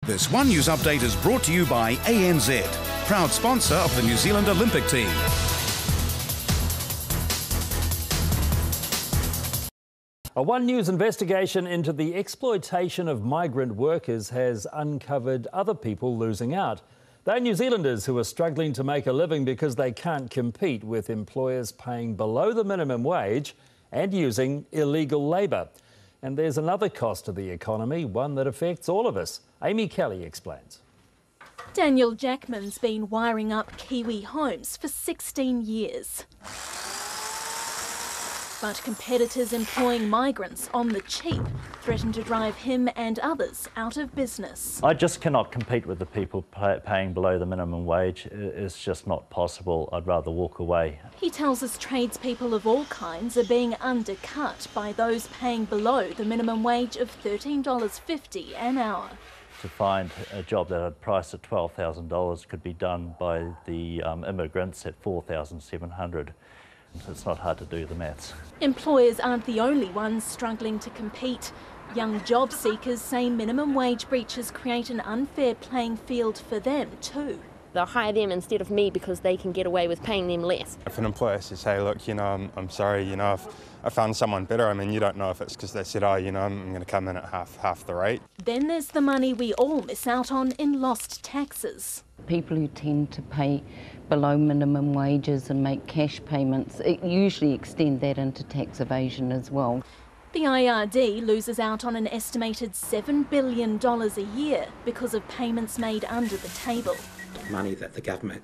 This One News update is brought to you by ANZ, proud sponsor of the New Zealand Olympic team. A One News investigation into the exploitation of migrant workers has uncovered other people losing out. They're New Zealanders who are struggling to make a living because they can't compete with employers paying below the minimum wage and using illegal labour. And there's another cost to the economy, one that affects all of us. Amy Kelly explains. Daniel Jackman's been wiring up Kiwi homes for 16 years. But competitors employing migrants on the cheap threaten to drive him and others out of business. I just cannot compete with the people paying below the minimum wage. It's just not possible. I'd rather walk away. He tells us tradespeople of all kinds are being undercut by those paying below the minimum wage of $13.50 an hour. To find a job that I'd price at $12,000 could be done by the immigrants at $4,700. It's not hard to do the maths. Employers aren't the only ones struggling to compete. Young job seekers say minimum wage breaches create an unfair playing field for them too. They'll hire them instead of me because they can get away with paying them less. If an employer says, hey, look, I'm sorry, if I found someone better, you don't know if it's because they said, I'm going to come in at half the rate. Then there's the money we all miss out on in lost taxes. People who tend to pay below minimum wages and make cash payments, it usually extend that into tax evasion as well. The IRD loses out on an estimated $7 billion a year because of payments made under the table. Money that the government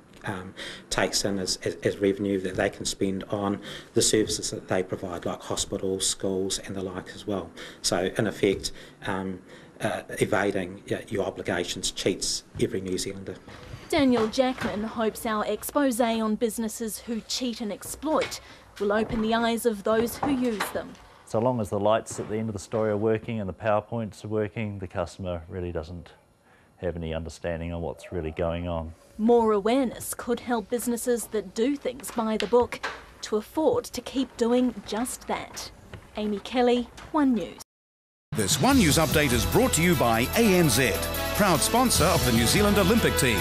takes in as revenue that they can spend on the services that they provide, like hospitals, schools and the like as well. So in effect, evading your obligations cheats every New Zealander. Daniel Jackman hopes our expose on businesses who cheat and exploit will open the eyes of those who use them. So long as the lights at the end of the story are working and the PowerPoints are working, the customer really doesn't have any understanding on what's really going on. More awareness could help businesses that do things by the book to afford to keep doing just that. Amy Kelly, One News. This One News update is brought to you by ANZ, proud sponsor of the New Zealand Olympic team.